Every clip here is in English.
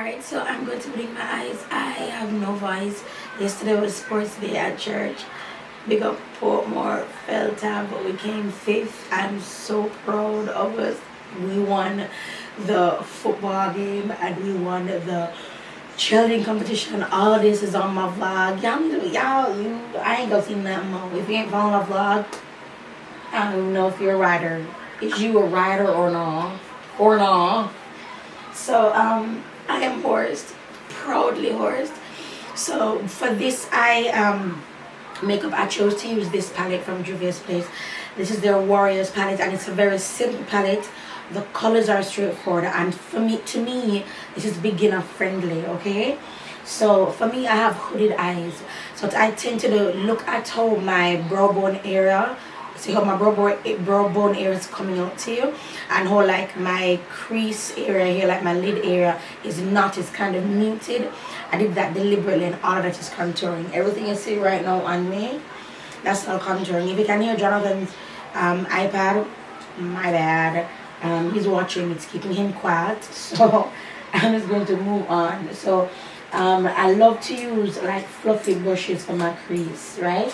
Alright, so I'm going to blink my eyes. I have no voice. Yesterday was sports day at church. Big up Portmore, fell tab, but we came fifth. I'm so proud of us. We won the football game and we won the cheerleading competition. All this is on my vlog. I ain't gonna see nothing more. If you ain't following my vlog, I don't even know if you're a rider. Is you a rider or not? So I am horsed, proudly horsed. So for this makeup, I chose to use this palette from Juvia's Place. This is their Warriors palette, and it's a very simple palette. The colors are straightforward, and to me this is beginner friendly. Okay, so for me, I have hooded eyes, so what I tend to do, look at how my brow bone area, see how my brow bone area is coming out to you, and how like my crease area here, like my lid area, is not, it's kind of muted. I did that deliberately, and all of that is contouring. Everything you see right now on me, that's all contouring. If you can hear Jonathan's iPad, my bad. He's watching, it's keeping him quiet, so I'm just going to move on. So I love to use like fluffy brushes for my crease, right?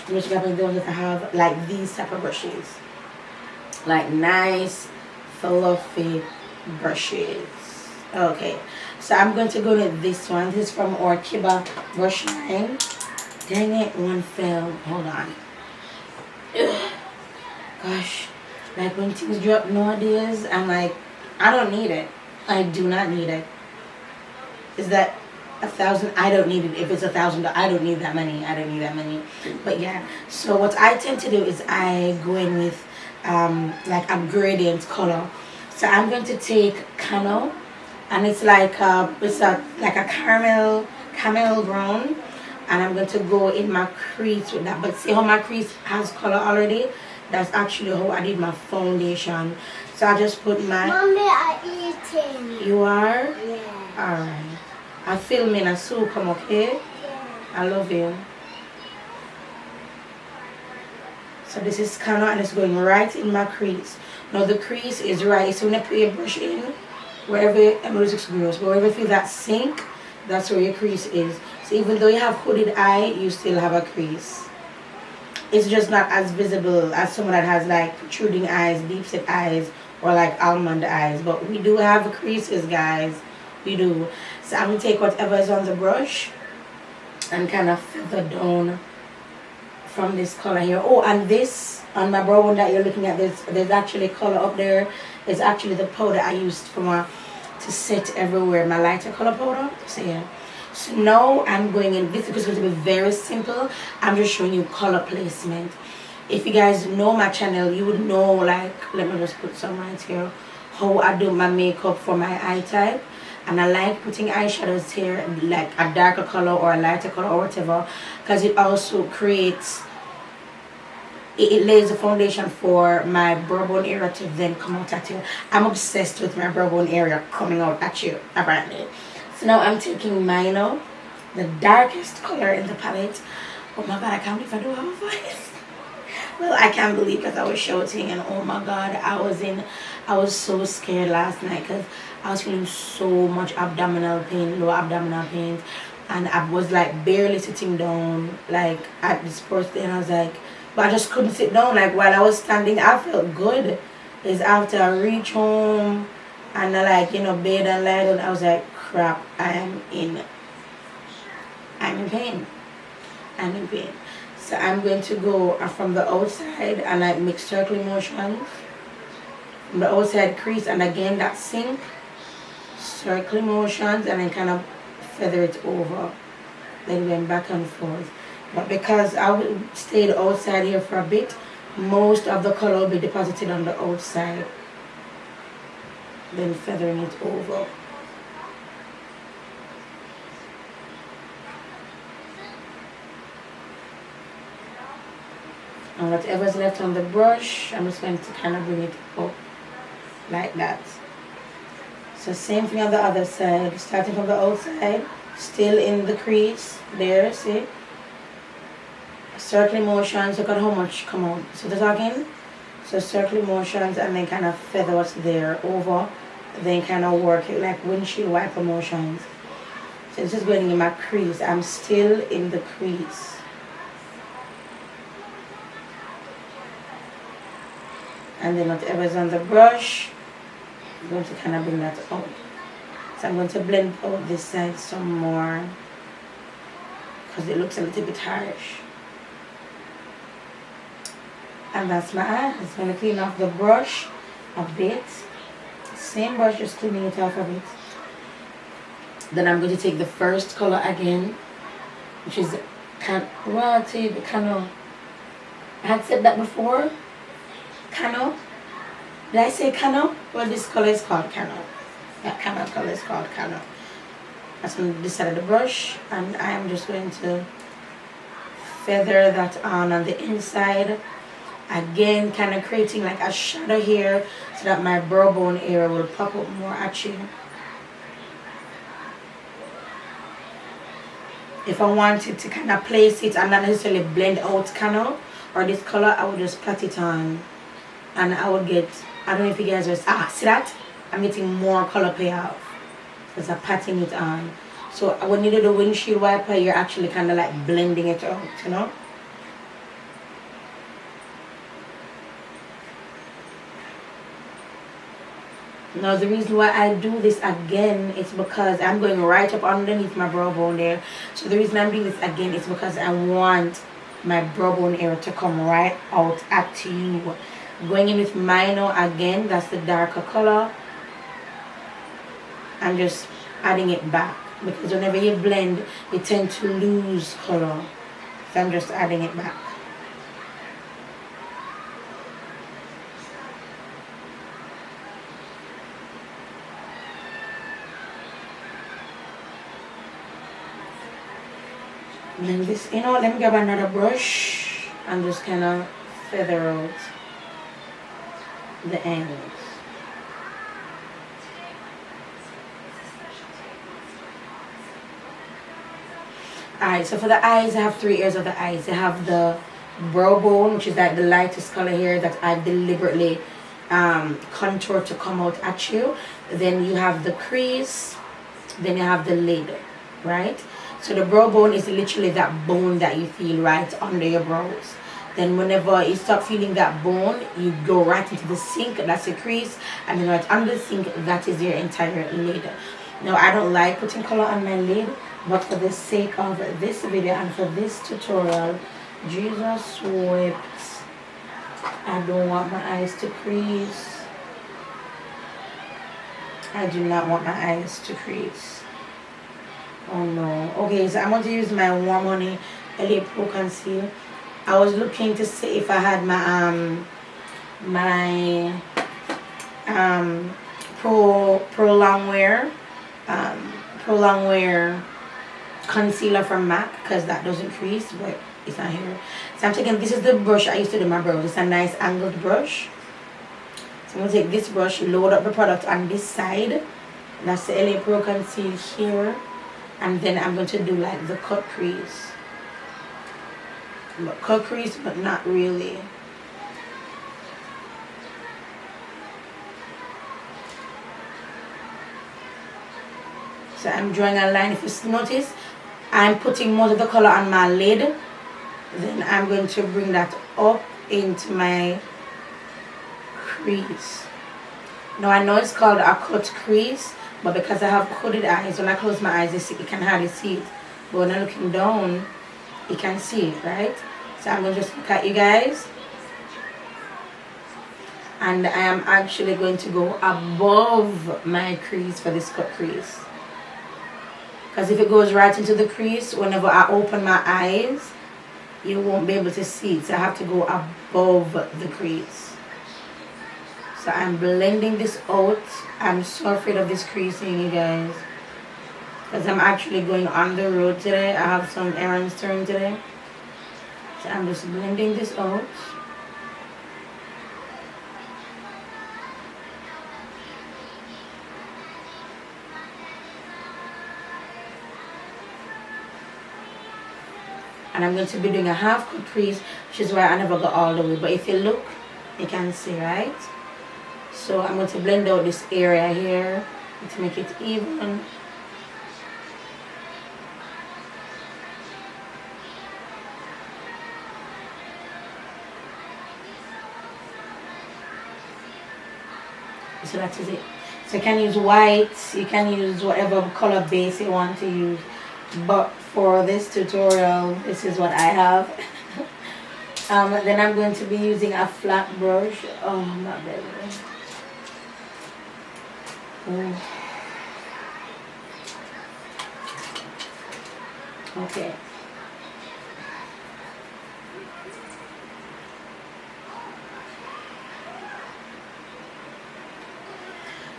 I'm just grabbing those that have like these type of brushes, like nice fluffy brushes. Okay, so I'm going to go with this one. This is from Orkiba brush line. Dang it, one fell. Hold on. Ugh. Gosh, like when things drop nowadays, I'm like, I don't need it. I do not need it. Is that 1,000? I don't need it. If it's 1,000, I don't need that money. I don't need that money. But yeah, so what I tend to do is I go in with like a gradient color. So I'm going to take Cano, and it's like like a caramel brown, and I'm going to go in my crease with that. But see how my crease has color already? That's actually how I did my foundation. So I just put my... Mommy, I'm eating. You are? Yeah. Alright. I'm filming a soup, come okay? Yeah. I love you. So this is Cano, and it's going right in my crease. Now the crease is right. So when you put your brush in, wherever, I'm going to gross, but wherever you feel that sink, that's where your crease is. So even though you have hooded eye, you still have a crease. It's just not as visible as someone that has like protruding eyes, deep set eyes, or like almond eyes. But we do have creases, guys. We do. So I'm going to take whatever is on the brush and kind of feather down from this color here. Oh, and this on my brow bone that you're looking at, there's actually color up there. It's actually the powder I used to set everywhere, my lighter color powder. So yeah. So now I'm going in, this is going to be very simple. I'm just showing you color placement. If you guys know my channel, you would know, like, let me just put some right here, how I do my makeup for my eye type. And I like putting eyeshadows here, like a darker color or a lighter color or whatever, because it also creates, it lays the foundation for my brow bone area to then come out at you. I'm obsessed with my brow bone area coming out at you, apparently. So now I'm taking Mino, the darkest color in the palette. Oh my god, I can't believe I do have a voice. Well, I can't believe because I was shouting, and oh my god, I was so scared last night because I was feeling so much abdominal pain, low abdominal pain, and I was like barely sitting down like at the sports day, and I was like, but I just couldn't sit down. Like while I was standing, I felt good. It's after I reach home and I like, you know, bathe and lie down, I was like, crap, I'm in pain. I'm in pain. So I'm going to go from the outside and like make circle motions from the outside crease, and again that sink, circle motions, and then kind of feather it over, then went back and forth. But because I stayed outside here for a bit, most of the color will be deposited on the outside, then feathering it over. And whatever's left on the brush, I'm just going to kind of bring it up like that. So same thing on the other side, starting from the outside, still in the crease, there, see? Circle motions, look at how much come out. So the talking, so circle motions, and then kind of feather what's there over then kind of work it like windshield wiper motions. So this is going in my crease. I'm still in the crease. And then whatever's on the brush, I'm going to kind of bring that out. So I'm going to blend out this side some more because it looks a little bit harsh. And that's my eye. I'm going to clean off the brush a bit. Same brush, just cleaning it off a bit. Then I'm going to take the first color again, which is well, Cano. I had said that before. Cano. Did I say Cano? Well, this color is called Cano. That Cano color is called Cano. That's on this side of the brush, and I'm just going to feather that on the inside. Again, kind of creating like a shadow here so that my brow bone area will pop up more at you. If I wanted to kind of place it and not necessarily blend out Cano or this color, I would just pat it on. And I would get, I don't know if you guys just, see that? I'm getting more color payoff because I'm patting it on. So when you do the windshield wiper, you're actually kind of like blending it out, you know? Now the reason why I do this again is because I'm going right up underneath my brow bone there. So the reason I'm doing this again is because I want my brow bone area to come right out at you. Going in with Mino again, that's the darker color. I'm just adding it back because whenever you blend, you tend to lose color. So I'm just adding it back. And then this, you know, let me grab another brush and just kind of feather out the ends. Alright, so for the eyes, I have 3 areas of the eyes. I have the brow bone, which is like the lightest color here that I deliberately contour to come out at you. Then you have the crease, then you have the lid, right? So the brow bone is literally that bone that you feel right under your brows. Then whenever you start feeling that bone, you go right into the sink, that's the crease, and then right under the sink, that is your entire lid. Now I don't like putting color on my lid, but for the sake of this video and for this tutorial, Jesus wept. I don't want my eyes to crease. I do not want my eyes to crease. Oh no. Okay, so I'm going to use my Warm Honey LA Pro Conceal. I was looking to see if I had my Pro Longwear concealer from MAC, because that doesn't crease, but it's not here. So I'm taking, this is the brush I used to do my brows. It's a nice angled brush. So I'm going to take this brush, load up the product on this side. That's the LA Pro Conceal here. And then I'm going to do like the cut crease. Cut crease, but not really. So I'm drawing a line. If you notice, I'm putting most of the color on my lid. Then I'm going to bring that up into my crease. Now I know it's called a cut crease, but because I have hooded eyes, when I close my eyes, you can hardly see it. But when I'm looking down, you can see it, right? So I'm going to just look at you guys. And I am actually going to go above my crease for this cut crease. Because if it goes right into the crease, whenever I open my eyes, you won't be able to see it. So I have to go above the crease. So I'm blending this out. I'm so afraid of this creasing, you guys. Because I'm actually going on the road today. I have some errands to run today. So I'm just blending this out. And I'm going to be doing a half cut crease, which is why I never got all the way. But if you look, you can see, right? So I'm going to blend out this area here to make it even. So that is it. So you can use white, you can use whatever color base you want to use, but for this tutorial this is what I have. Then I'm going to be using a flat brush. Oh my baby. Okay.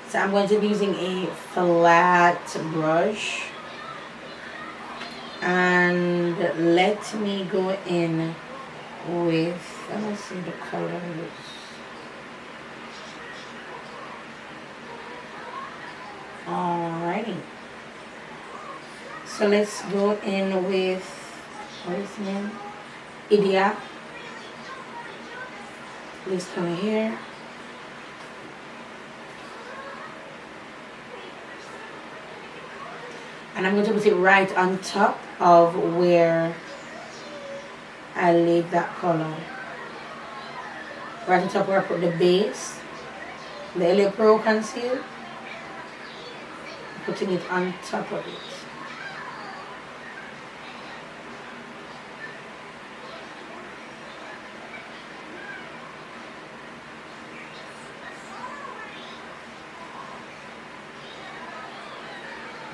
So I'm going to be using a flat brush, and let me go in with, let me see the color. Alrighty. So let's go in with, what is his name? Idia. This color here. And I'm going to put it right on top of where I laid that color. Right on top where I put the base, the LA Pro conceal. Putting it on top of it.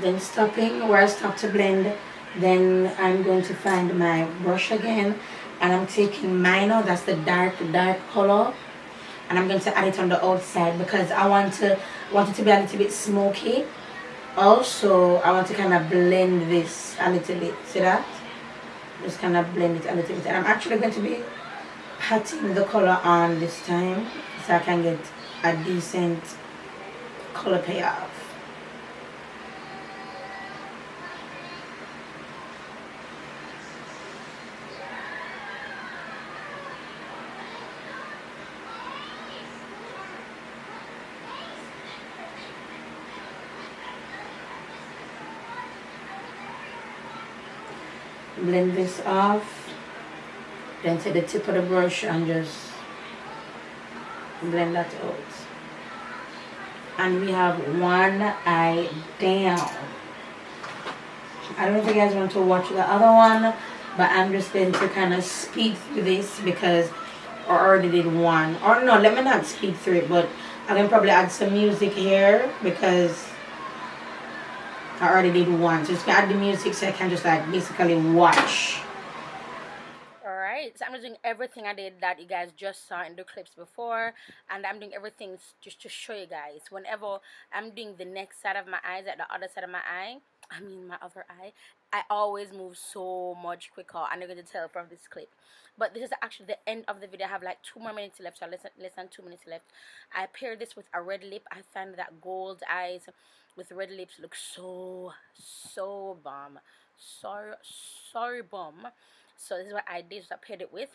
Then stopping where I stopped to blend. Then I'm going to find my brush again, and I'm taking minor, that's the dark color, and I'm going to add it on the outside because I want it to be a little bit smoky. Also, I want to kind of blend this a little bit. See that? Just kind of blend it a little bit. And I'm actually going to be patting the color on this time so I can get a decent color payoff. Blend this off, then take the tip of the brush and just blend that out. And we have one eye down. I don't know if you guys want to watch the other one, but I'm just going to kind of speed through this because I already did one. Or no, let me not speed through it, but I can probably add some music here because I already did one. So just add the music so I can just like basically watch. Alright, so I'm just doing everything I did that you guys just saw in the clips before, and I'm doing everything just to show you guys. Whenever I'm doing the next side of my eyes, at the other side of my eye, I mean my other eye, I always move so much quicker, and you're going to tell from this clip. But this is actually the end of the video. I have like 2 more minutes left, so less than 2 minutes left. I paired this with a red lip. I find that gold eyes with red lips look so bomb, so bomb. So this is what I did. So I paired it with.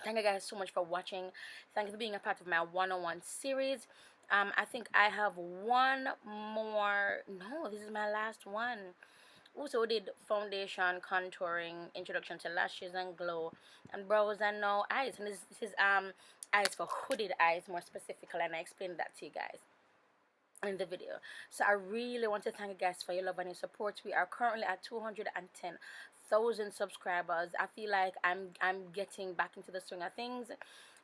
Thank you guys so much for watching. Thank you for being a part of my one-on-one series. I think I have one more. No, this is my last one. Also did foundation, contouring, introduction to lashes and glow, and brows, and now eyes. And this is eyes for hooded eyes more specifically, and I explained that to you guys in the video. So I really want to thank you guys for your love and your support. We are currently at 210,000 subscribers. I feel like I'm getting back into the swing of things,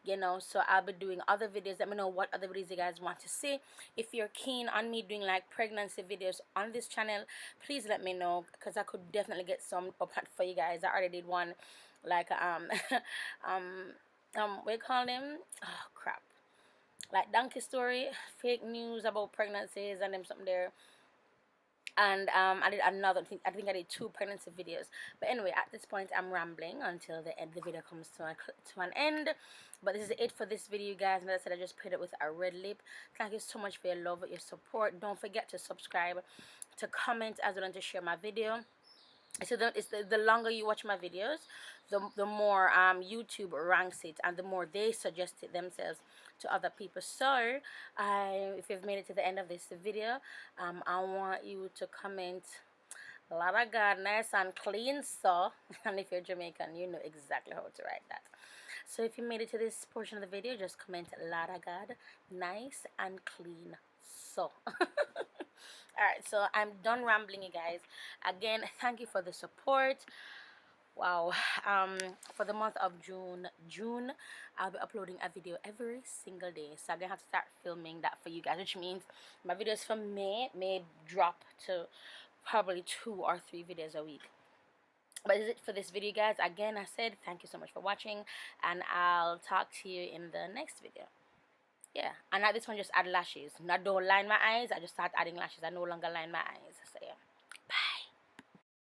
you know. So I'll be doing other videos. Let me know what other videos you guys want to see. If you're keen on me doing like pregnancy videos on this channel, please let me know, because I could definitely get some up for you guys. I already did one like what you call them, oh crap, like donkey story, fake news about pregnancies and them something there. And I did another thing. I think I did 2 pregnancy videos. But anyway, at this point I'm rambling until the end. The video comes to an end. But this is it for this video, guys. And as I said, I just paired it with a red lip. Thank you so much for your love, your support. Don't forget to subscribe, to comment, as well, and to share my video. So the longer you watch my videos, the more YouTube ranks it, and the more they suggest it themselves to other people. So if you've made it to the end of this video, I want you to comment lot of God, nice and clean, so and if you're Jamaican, you know exactly how to write that. So if you made it to this portion of the video, just comment lot of God, nice and clean, so alright, so I'm done rambling, you guys. Again, thank you for the support. Wow. For the month of June, I'll be uploading a video every single day, so I'm gonna have to start filming that for you guys, which means my videos for may drop to probably 2 or 3 videos a week. But is it for this video, guys. Again, I said thank you so much for watching, and I'll talk to you in the next video. Yeah, and at this one, just add lashes. Not don't line my eyes, I just start adding lashes. I no longer line my eyes, so yeah.